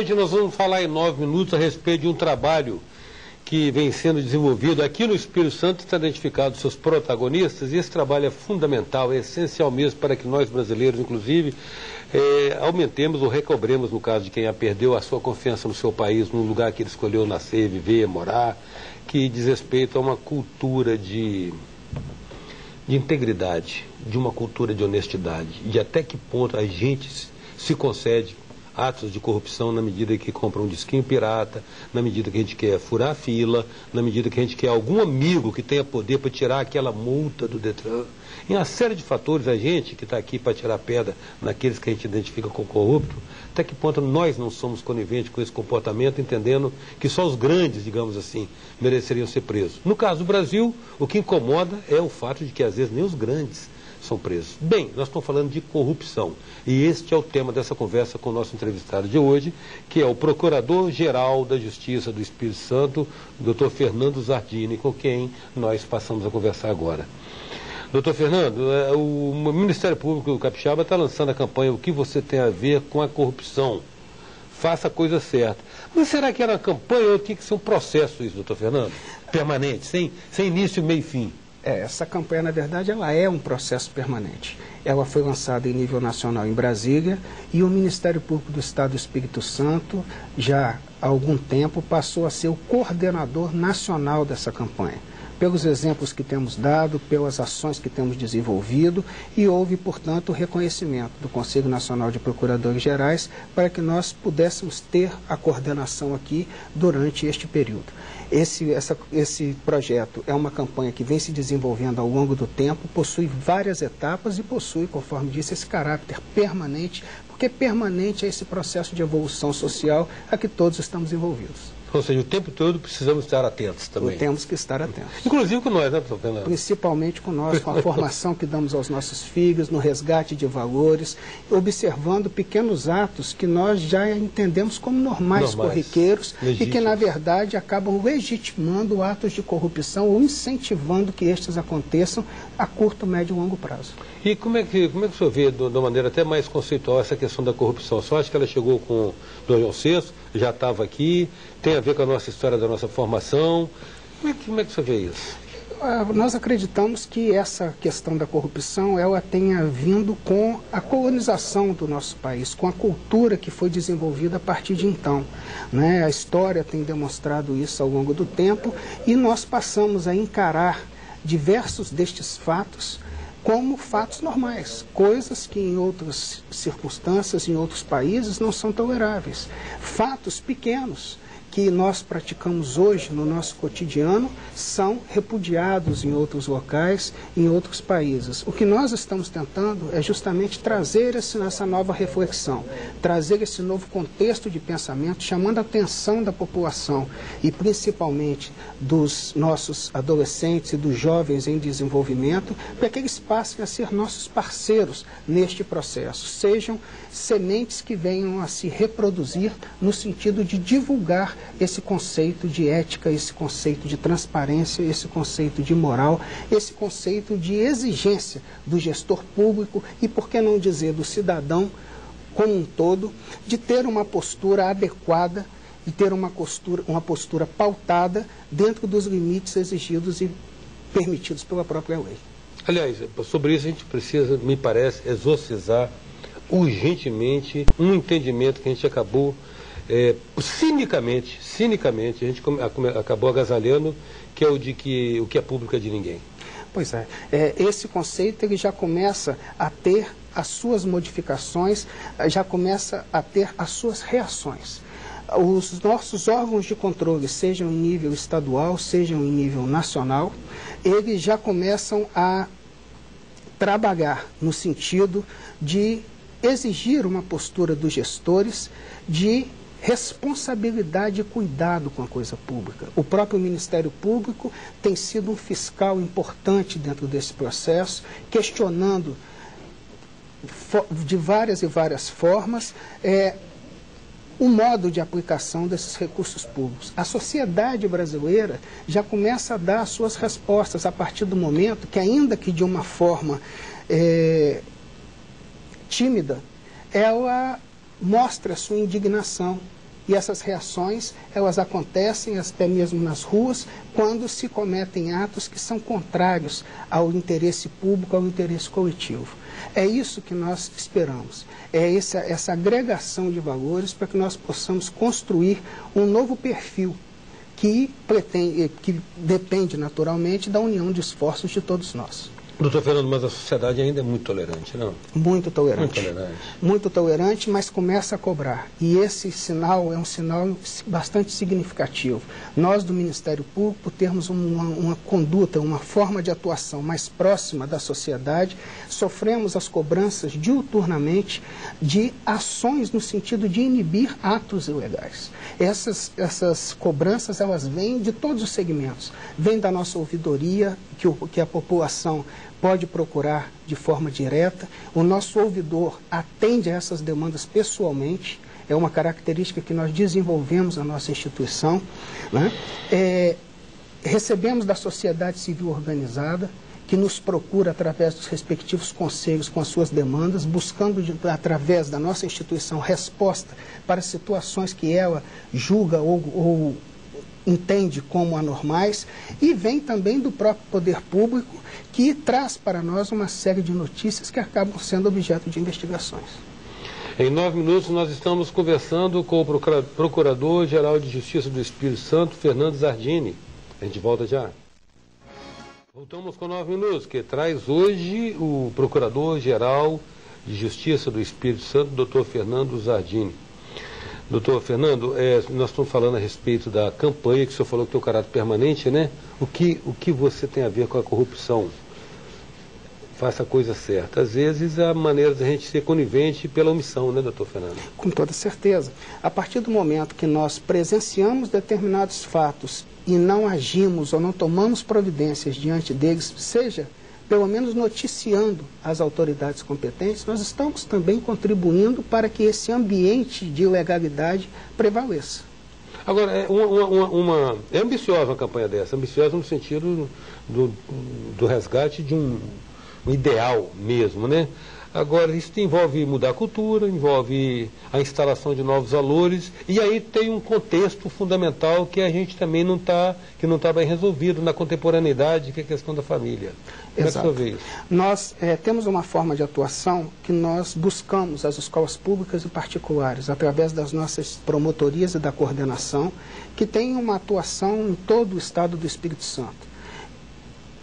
Hoje nós vamos falar em 9 minutos a respeito de um trabalho que vem sendo desenvolvido aqui no Espírito Santo, está identificado seus protagonistas, e esse trabalho é fundamental, é essencial mesmo para que nós brasileiros, inclusive, aumentemos ou recobremos, no caso de quem a perdeu, a sua confiança no seu país, no lugar que ele escolheu nascer, viver, morar, que diz respeito a uma cultura de integridade, de uma cultura de honestidade, de até que ponto a gente se concede atos de corrupção na medida que compra um disquinho pirata, na medida que a gente quer furar a fila, na medida que a gente quer algum amigo que tenha poder para tirar aquela multa do Detran. Em uma série de fatores, a gente que está aqui para tirar pedra naqueles que a gente identifica como corrupto, até que ponto nós não somos coniventes com esse comportamento, entendendo que só os grandes, digamos assim, mereceriam ser presos. No caso do Brasil, o que incomoda é o fato de que às vezes nem os grandes são presos. Bem, nós estamos falando de corrupção e este é o tema dessa conversa com o nosso entrevistado de hoje, que é o Procurador-Geral da Justiça do Espírito Santo, Dr. Fernando Zardini, com quem nós passamos a conversar agora. Doutor Fernando, o Ministério Público do Capixaba está lançando a campanha O que você tem a ver com a corrupção? Faça a coisa certa. Mas será que era uma campanha ou tinha que ser um processo isso, doutor Fernando? Permanente, sem início, meio e fim? Essa campanha, na verdade, ela é um processo permanente. Ela foi lançada em nível nacional em Brasília e o Ministério Público do Estado do Espírito Santo, já há algum tempo, passou a ser o coordenador nacional dessa campanha. Pelos exemplos que temos dado, pelas ações que temos desenvolvido, e houve, portanto, o reconhecimento do Conselho Nacional de Procuradores Gerais para que nós pudéssemos ter a coordenação aqui durante este período. Esse projeto é uma campanha que vem se desenvolvendo ao longo do tempo, possui várias etapas e possui, conforme disse, esse caráter permanente, porque permanente é esse processo de evolução social a que todos estamos envolvidos. Ou seja, o tempo todo precisamos estar atentos também. Temos que estar atentos. Inclusive com nós, né, professor Fernando? Principalmente com nós, com a formação que damos aos nossos filhos, no resgate de valores, observando pequenos atos que nós já entendemos como normais corriqueiros, legítimos, e que, na verdade, acabam legitimando atos de corrupção ou incentivando que estes aconteçam a curto, médio e longo prazo. E como é que o senhor vê, de uma maneira até mais conceitual, essa questão da corrupção? O senhor acha que ela chegou com o Dom João VI, já estava aqui, tem a ver com a nossa história da nossa formação? Como é que o senhor vê isso? Nós acreditamos que essa questão da corrupção, ela tenha vindo com a colonização do nosso país, com a cultura que foi desenvolvida a partir de então, né? A história tem demonstrado isso ao longo do tempo e nós passamos a encarar diversos destes fatos como fatos normais, coisas que em outras circunstâncias, em outros países, não são toleráveis. Fatos pequenos que nós praticamos hoje no nosso cotidiano são repudiados em outros locais, em outros países. O que nós estamos tentando é justamente trazer essa nova reflexão, trazer esse novo contexto de pensamento, chamando a atenção da população e principalmente dos nossos adolescentes e dos jovens em desenvolvimento, para que eles passem a ser nossos parceiros neste processo, sejam sementes que venham a se reproduzir no sentido de divulgar esse conceito de ética, esse conceito de transparência, esse conceito de moral, esse conceito de exigência do gestor público e, por que não dizer, do cidadão como um todo, de ter uma postura adequada, de ter uma postura pautada dentro dos limites exigidos e permitidos pela própria lei. Aliás, sobre isso a gente precisa, me parece, exorcizar urgentemente um entendimento que a gente acabou cinicamente, a gente acabou agasalhando, que é o de que o que é público é de ninguém. Pois é, esse conceito ele já começa a ter as suas modificações, já começa a ter as suas reações. Os nossos órgãos de controle, sejam em nível estadual, sejam em nível nacional, eles já começam a trabalhar no sentido de exigir uma postura dos gestores de responsabilidade e cuidado com a coisa pública. O próprio Ministério Público tem sido um fiscal importante dentro desse processo, questionando de várias e várias formas o modo de aplicação desses recursos públicos. A sociedade brasileira já começa a dar as suas respostas a partir do momento que, ainda que de uma forma tímida, ela mostra a sua indignação E essas reações, elas acontecem até mesmo nas ruas, quando se cometem atos que são contrários ao interesse público, ao interesse coletivo. É isso que nós esperamos, é essa agregação de valores para que nós possamos construir um novo perfil que depende naturalmente da união de esforços de todos nós. Doutor Fernando, mas a sociedade ainda é muito tolerante, não? Muito tolerante. Muito tolerante. Muito tolerante, mas começa a cobrar. E esse sinal é um sinal bastante significativo. Nós, do Ministério Público, por termos uma conduta, uma forma de atuação mais próxima da sociedade, sofremos as cobranças diuturnamente de ações no sentido de inibir atos ilegais. Essas cobranças, elas vêm de todos os segmentos. Vêm da nossa ouvidoria, que a população pode procurar de forma direta. O nosso ouvidor atende a essas demandas pessoalmente, é uma característica que nós desenvolvemos na nossa instituição, né? Recebemos da sociedade civil organizada, que nos procura através dos respectivos conselhos com as suas demandas, buscando através da nossa instituição resposta para situações que ela julga ou entende como anormais, e vem também do próprio poder público, que traz para nós uma série de notícias que acabam sendo objeto de investigações. Em 9 minutos nós estamos conversando com o Procurador-Geral de Justiça do Espírito Santo, Fernando Zardini. A gente volta já. Voltamos com 9 minutos, que traz hoje o Procurador-Geral de Justiça do Espírito Santo, Dr. Fernando Zardini. Doutor Fernando, nós estamos falando a respeito da campanha, que o senhor falou que tem o caráter permanente, né? O que você tem a ver com a corrupção? Faça a coisa certa. Às vezes, a maneira da gente ser conivente pela omissão, né, doutor Fernando? Com toda certeza. A partir do momento que nós presenciamos determinados fatos e não agimos ou não tomamos providências diante deles, seja pelo menos noticiando as autoridades competentes, nós estamos também contribuindo para que esse ambiente de ilegalidade prevaleça. Agora, é ambiciosa uma campanha dessa, ambiciosa no sentido do resgate de um ideal mesmo, né? Agora, isso envolve mudar a cultura, envolve a instalação de novos valores, e aí tem um contexto fundamental que a gente também não está bem resolvido na contemporaneidade, que é a questão da família. Como Exato. É que você vê isso? Nós temos uma forma de atuação que nós buscamos as escolas públicas e particulares, através das nossas promotorias e da coordenação, que tem uma atuação em todo o estado do Espírito Santo.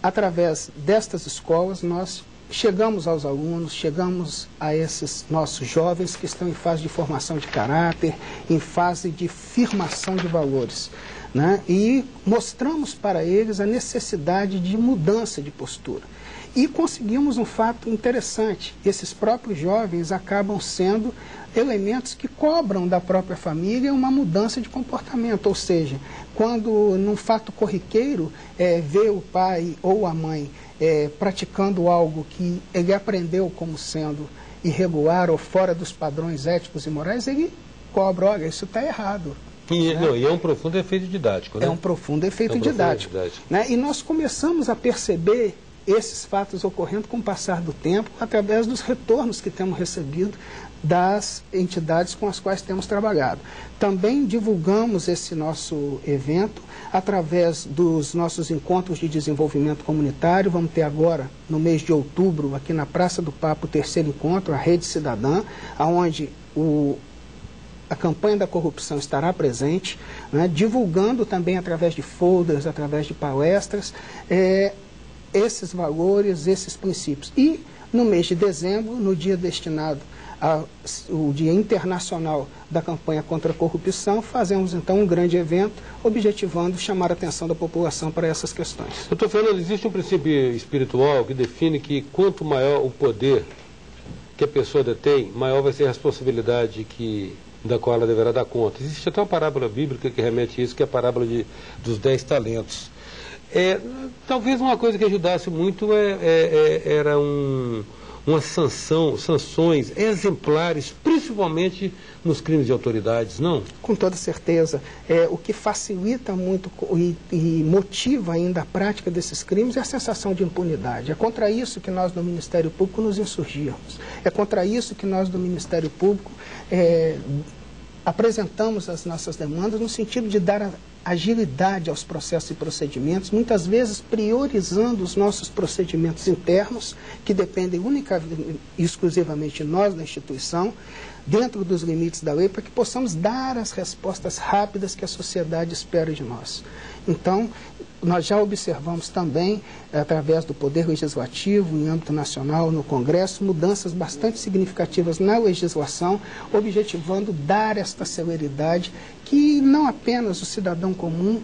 Através destas escolas, nós chegamos aos alunos, chegamos a esses nossos jovens que estão em fase de formação de caráter, em fase de firmação de valores, né? E mostramos para eles a necessidade de mudança de postura. E conseguimos um fato interessante: esses próprios jovens acabam sendo elementos que cobram da própria família uma mudança de comportamento, ou seja, quando num fato corriqueiro vê o pai ou a mãe praticando algo que ele aprendeu como sendo irregular ou fora dos padrões éticos e morais, ele cobra: olha, isso está errado. E é um profundo efeito didático, né? É um profundo efeito didático. Né? E nós começamos a perceber esses fatos ocorrendo com o passar do tempo, através dos retornos que temos recebido das entidades com as quais temos trabalhado. Também divulgamos esse nosso evento através dos nossos encontros de desenvolvimento comunitário. Vamos ter agora, no mês de outubro, aqui na Praça do Papo, o 3º encontro, a Rede Cidadã, onde a campanha da corrupção estará presente, né, divulgando também através de folders, através de palestras, esses valores, esses princípios. E no mês de dezembro, no dia destinado o Dia Internacional da Campanha contra a Corrupção, fazemos então um grande evento, objetivando chamar a atenção da população para essas questões. Doutor Fernando, existe um princípio espiritual que define que quanto maior o poder que a pessoa detém, maior vai ser a responsabilidade da qual ela deverá dar conta. Existe até uma parábola bíblica que remete a isso, que é a parábola dos 10 talentos. Talvez uma coisa que ajudasse muito era umas sanções exemplares, principalmente nos crimes de autoridades, não? Com toda certeza. O que facilita muito e motiva ainda a prática desses crimes é a sensação de impunidade. É contra isso que nós do Ministério Público nos insurgimos. É contra isso que nós do Ministério Público apresentamos as nossas demandas no sentido de dar agilidade aos processos e procedimentos, muitas vezes priorizando os nossos procedimentos internos, que dependem única e exclusivamente de nós, da instituição, dentro dos limites da lei, para que possamos dar as respostas rápidas que a sociedade espera de nós. Então, nós já observamos também, através do Poder Legislativo, em âmbito nacional, no Congresso, mudanças bastante significativas na legislação, objetivando dar esta celeridade que não apenas o cidadão comum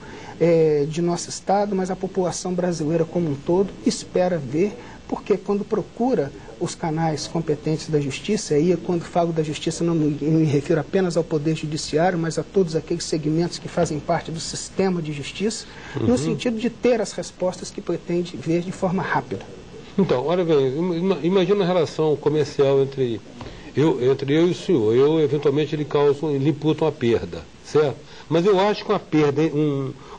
de nosso Estado, mas a população brasileira como um todo espera ver, porque quando procura os canais competentes da Justiça, e quando falo da Justiça não me refiro apenas ao Poder Judiciário, mas a todos aqueles segmentos que fazem parte do sistema de justiça, no sentido de ter as respostas que pretende ver de forma rápida. Então, olha bem, imagina a relação comercial entre eu e o senhor. Eu, eventualmente, ele imputa uma perda, certo? Mas eu acho que uma perda,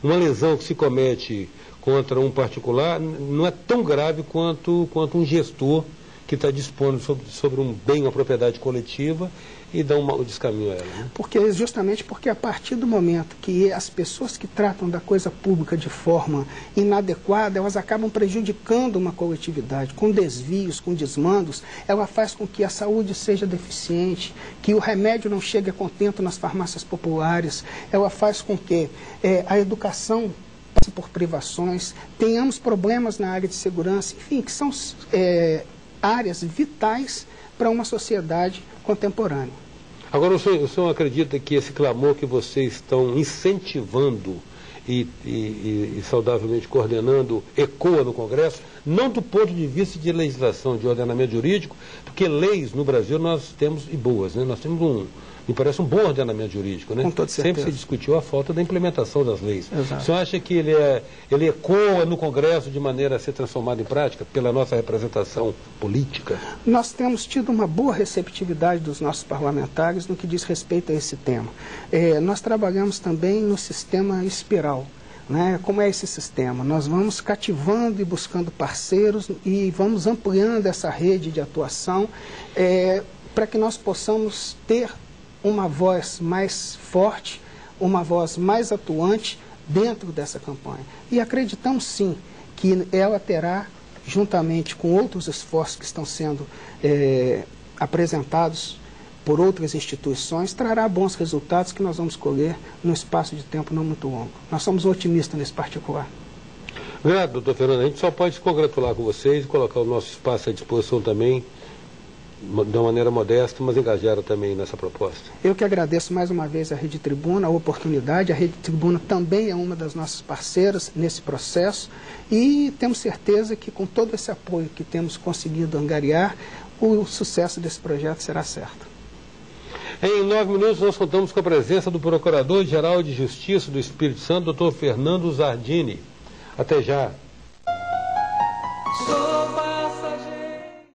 uma lesão que se comete contra um particular não é tão grave quanto um gestor que está dispondo sobre um bem, uma propriedade coletiva e dá um descaminho a ela. Né? Justamente porque a partir do momento que as pessoas que tratam da coisa pública de forma inadequada, elas acabam prejudicando uma coletividade, com desvios, com desmandos, ela faz com que a saúde seja deficiente, que o remédio não chegue a contento nas farmácias populares, ela faz com que a educação passe por privações, tenhamos problemas na área de segurança, enfim, que são áreas vitais para uma sociedade contemporânea. Agora, o senhor acredita que esse clamor que vocês estão incentivando e saudavelmente coordenando ecoa no Congresso, não do ponto de vista de legislação, de ordenamento jurídico, porque leis no Brasil nós temos, e boas, né? Nós temos me parece um bom ordenamento jurídico, né? Com toda certeza. Sempre se discutiu a falta da implementação das leis. Exato. O senhor acha que ele ecoa no Congresso de maneira a ser transformado em prática pela nossa representação política? Nós temos tido uma boa receptividade dos nossos parlamentares no que diz respeito a esse tema. Nós trabalhamos também no sistema espiral. Né? Como é esse sistema? Nós vamos cativando e buscando parceiros e vamos ampliando essa rede de atuação para que nós possamos ter uma voz mais forte, uma voz mais atuante dentro dessa campanha. E acreditamos sim que ela terá, juntamente com outros esforços que estão sendo apresentados por outras instituições, trará bons resultados que nós vamos colher num espaço de tempo não muito longo. Nós somos otimistas nesse particular. Obrigado, doutor Fernando. A gente só pode se congratular com vocês e colocar o nosso espaço à disposição também, de uma maneira modesta, mas engajada também nessa proposta. Eu que agradeço mais uma vez à Rede Tribuna, a oportunidade. A Rede Tribuna também é uma das nossas parceiras nesse processo e temos certeza que com todo esse apoio que temos conseguido angariar, o sucesso desse projeto será certo. Em 9 minutos nós contamos com a presença do Procurador-Geral de Justiça do Espírito Santo, doutor Fernando Zardini. Até já.